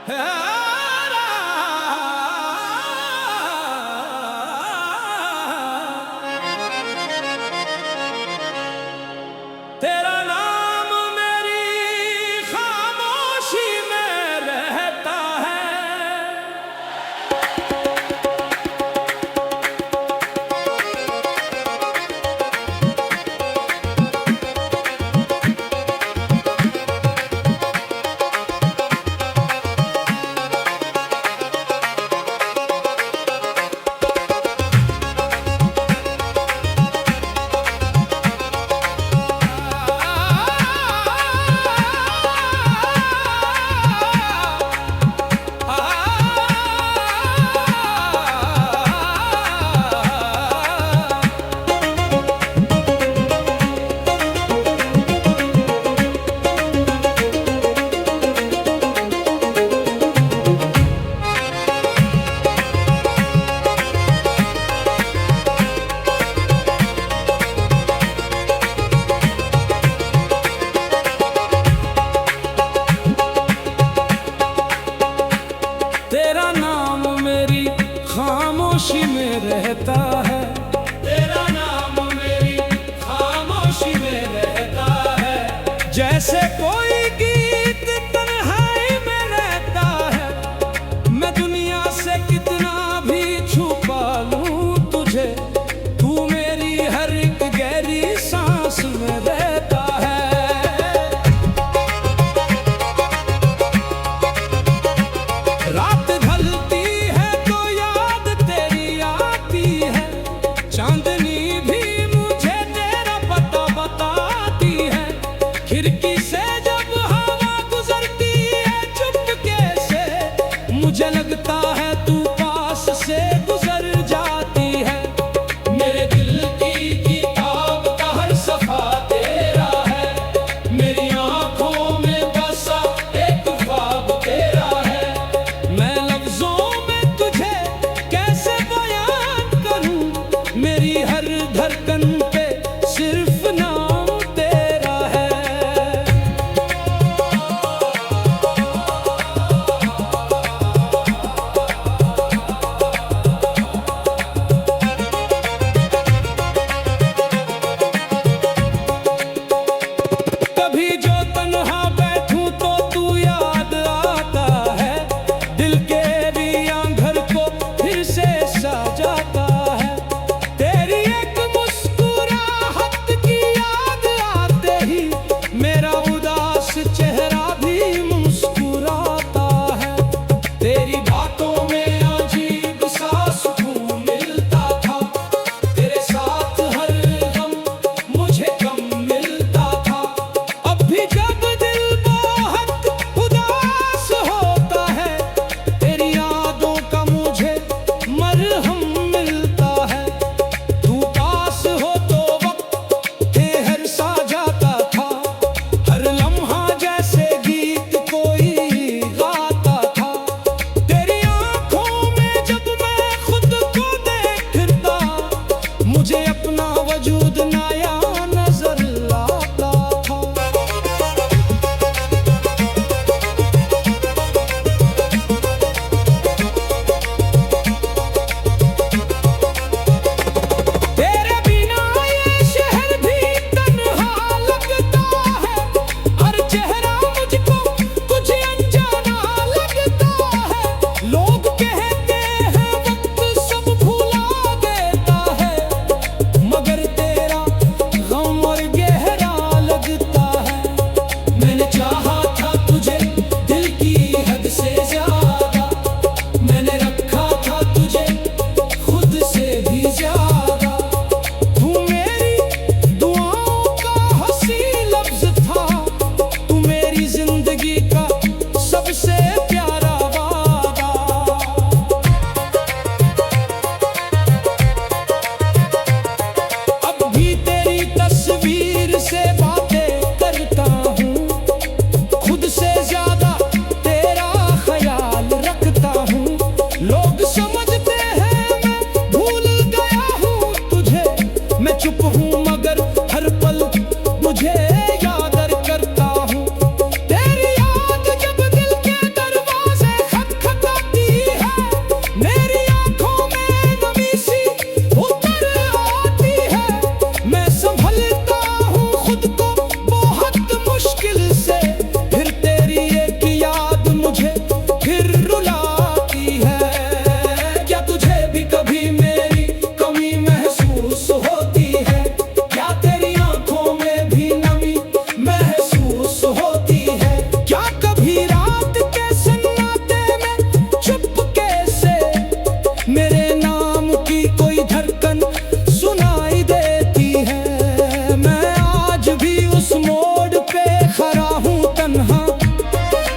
तेरा नाम मेरी खामोशी में रहता है।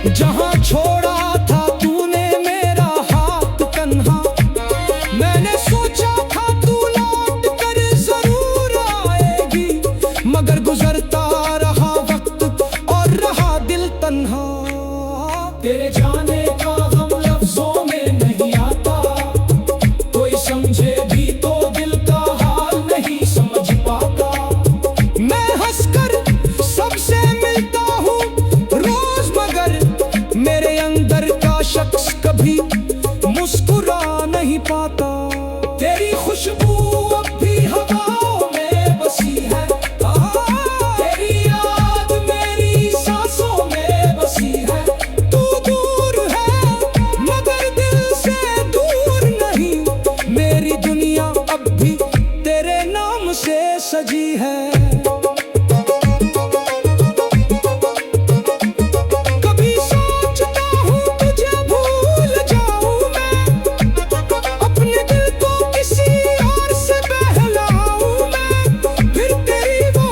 जहां छोड़ा था तूने मेरा हाथ तन्हा, मैंने सोचा था तू लौट कर जरूर आएगी, मगर गुजरता रहा वक्त और रहा दिल तन्हा। तेरे जाने का गम लफ्जों में नहीं आता, कोई समझे भी तो दिल का हाल नहीं समझ पाता। मैं हंसकर सबसे मिलता हूँ रोज, मगर मेरे अंदर का शख्स कभी मुस्कुरा नहीं पाता। तेरी खुशबू अब भी हवाओं में बसी है, तेरी याद मेरी सांसों में बसी है। तू दूर है मगर दिल से दूर नहीं, मेरी दुनिया अब भी तेरे नाम से सजी है। कभी सोचता हूँ तुझे भूल जाऊँ मैं, अपने दिल को किसी और से बहलाऊँ मैं, फिर तेरी वो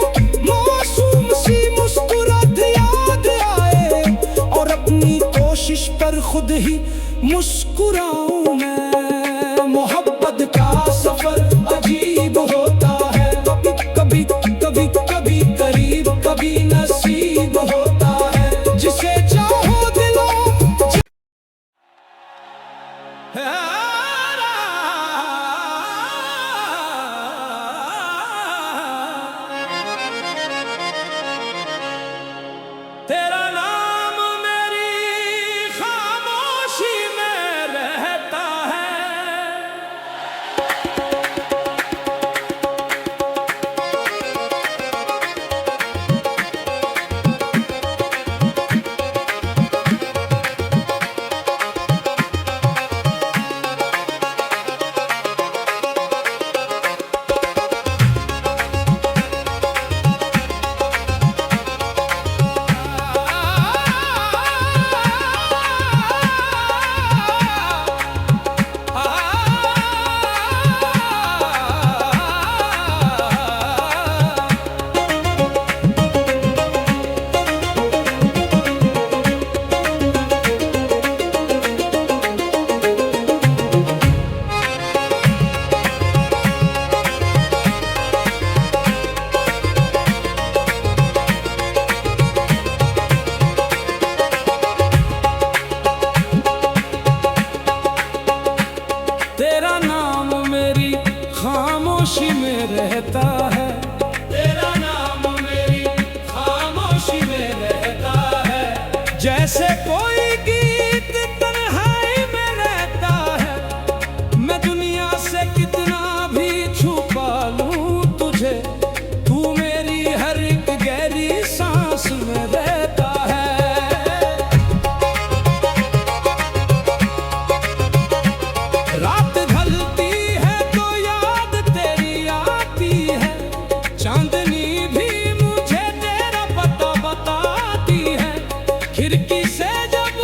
मासूम सी मुस्कुराहट याद आए और अपनी कोशिश पर खुद ही मुस्कुराऊँ मैं। मोहब्बत का सफर अजीब होता है, कभी कभी कभी करीब कभी नसीब होता है, जिसे चाहो दिलों तेरा नाम मेरी खामोशी में रहता है। तेरा नाम मेरी खामोशी में रहता है, तेरा नाम मेरी खामोशी में रहता है। जैसे कोई गीत तन्हाई में रहता है, मैं दुनिया से कितना भी छुपा लूं तुझे, तू मेरी हर एक गहरी सांस में रहता है। रात ढलती है तो याद तेरी आती है, चांदनी भी मुझे तेरा पता बताती है। खिड़की से जब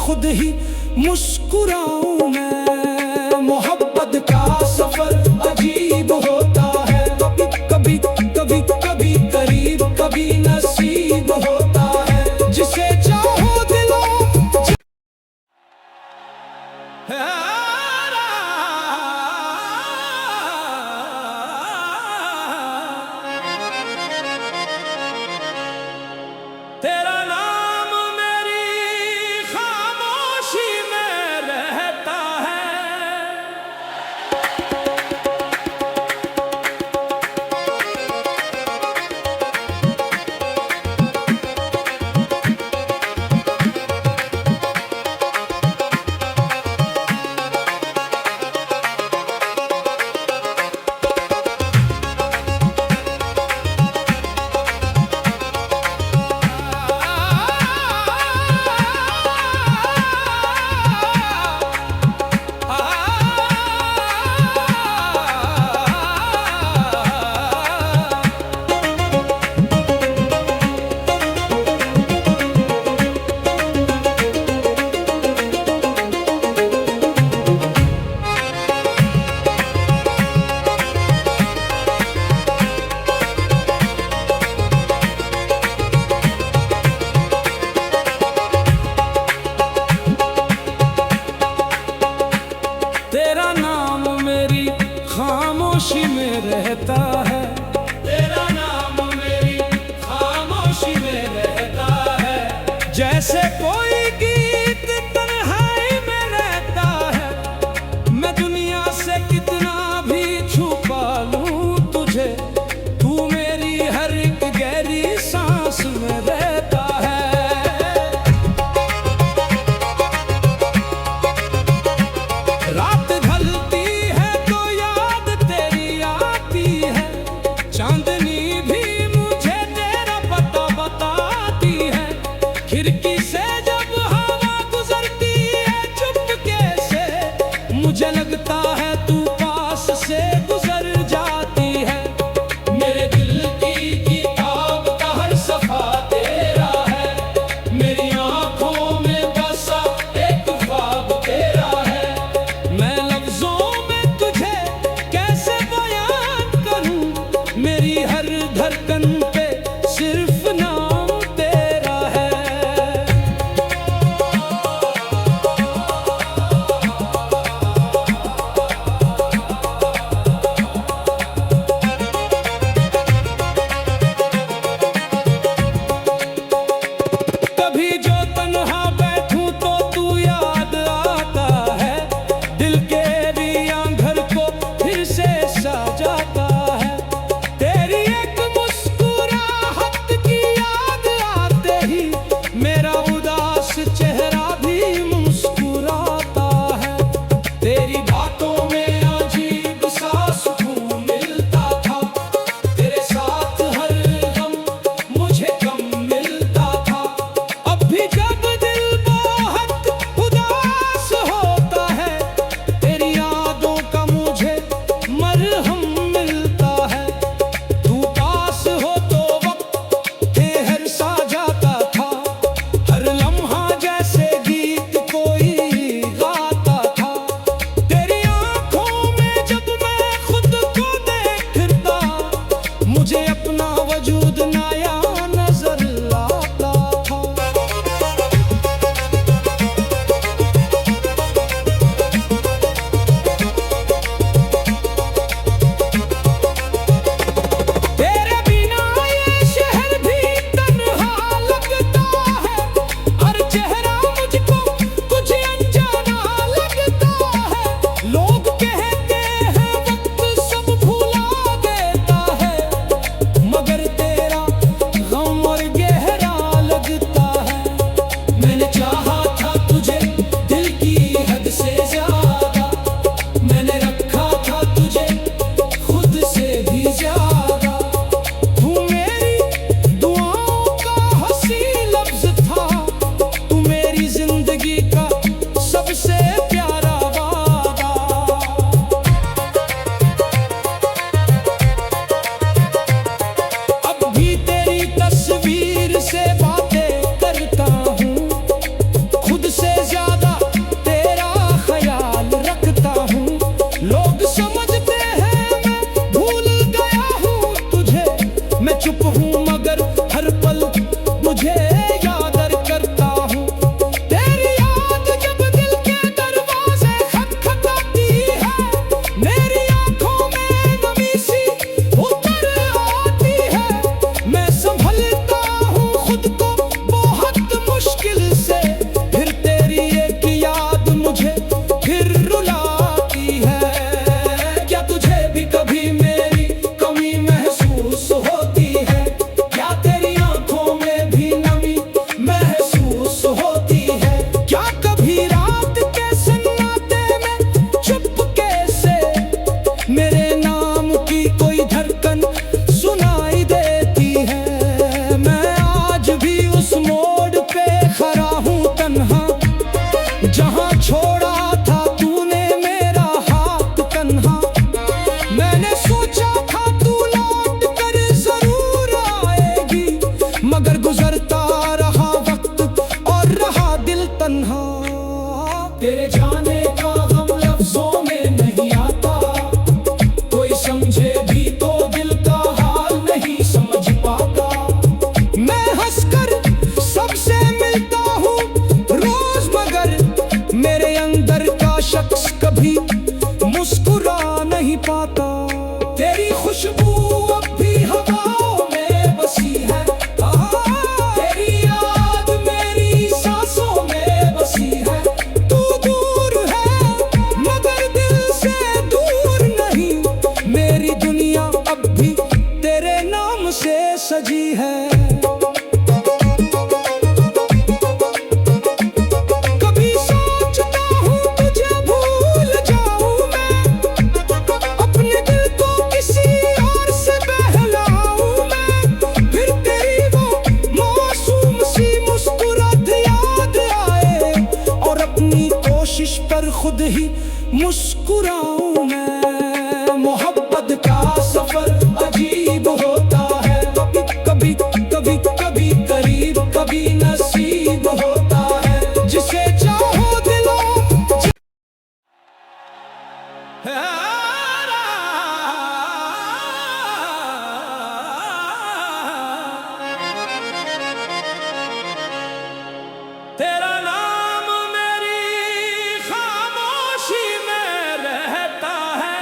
खुद ही मुस्कुराऊं मैं। मोहब्बत का सफर अजीब होता है, कभी कभी कभी करीब कभी नसीब होता है। जिसे चाहो दिलो तेरा नाम मेरी खामोशी में रहता है। तेरा नाम मेरी खामोशी में रहता है। तेरा नाम मेरी खामोशी में रहता है। जैसे कोई गीत तन्हाई में रहता है। मैं दुनिया से कितना भी छुपा लूं तुझे, तू मेरी हर एक गहरी सांस में रहता है। रात ढलती है तो याद तेरी आती है, चांदनी भी मुझे तेरा पता बताती है। खिड़की से जब खुद ही मुस्कुराऊं मैं। मोहब्बत का सफर अजीब होता है, कभी कभी कभी करीब, कभी नसीब होता है। जिसे चाहो दिलो तेरा नाम मेरी खामोशी में रहता है।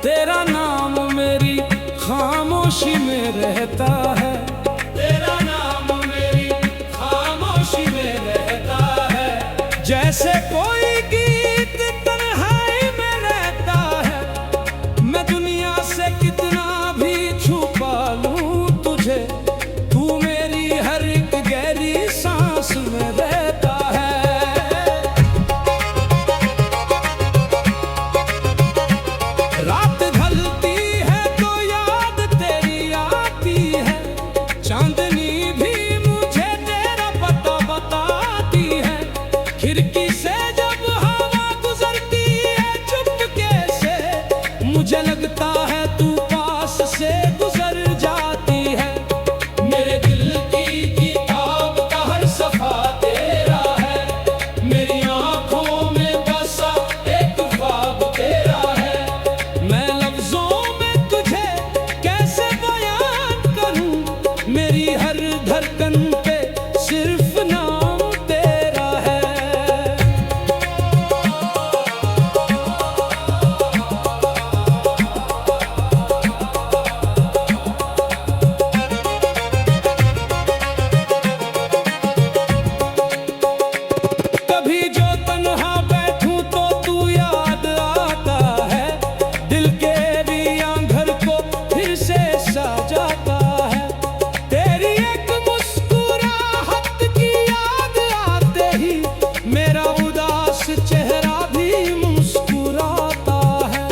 तेरा नाम मेरी खामोशी में रहता है। तेरा नाम मेरी खामोशी में रहता है। जैसे कोई गीत तन्हाई में रहता है। मैं दुनिया से कितना भी छुपा लूं तुझे, तू मेरी हर एक गहरी सांस में रहता है। रात ढलती है तो याद तेरी आती है। चांदनी भी मुझे तेरा पता बताती है। खिड़की से जब हवा गुजरती है चुपके से, मुझे लगता है तू पास से गुजर जाती है। मेरे दिल की किताब का हर सफा तेरा है। मेरी आंखों में बसा एक ख्वाब तेरा है। मैं लफ्जों में तुझे कैसे बयान करूं, मेरी हर धड़कन पे सिर्फ नाम तेरा है। कभी जो तन्हा बैठूं तो तू याद आता है। दिल के भी घर को फिर से सजाता है। तेरी एक मुस्कुराहट की याद आते ही मेरा उदास चेहरा भी मुस्कुराता है।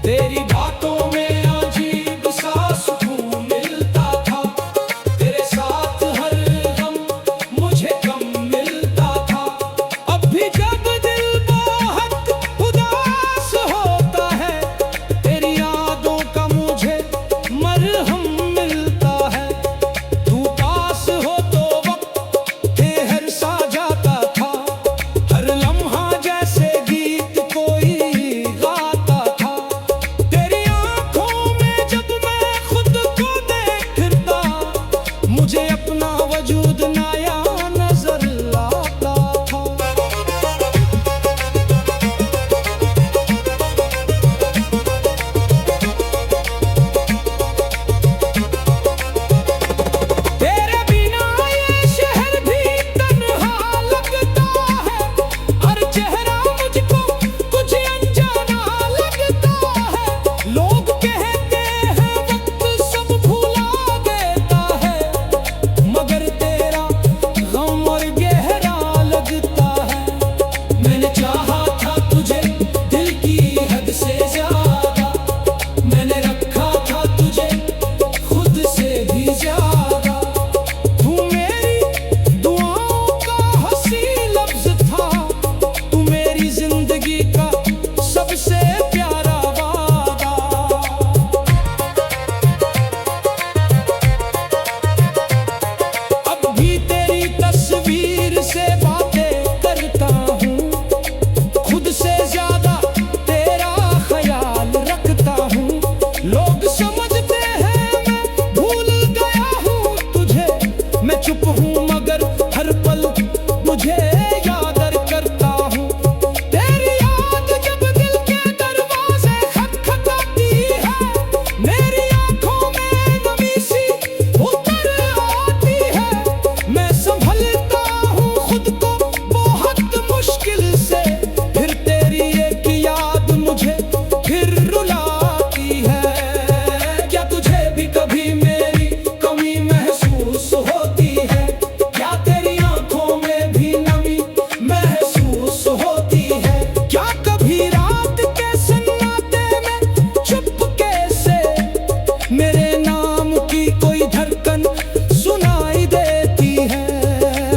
तेरी बातों में अजीब सा सुकून मिलता था। तेरे साथ हर गम मुझे कम मिलता था। अब भी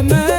मैं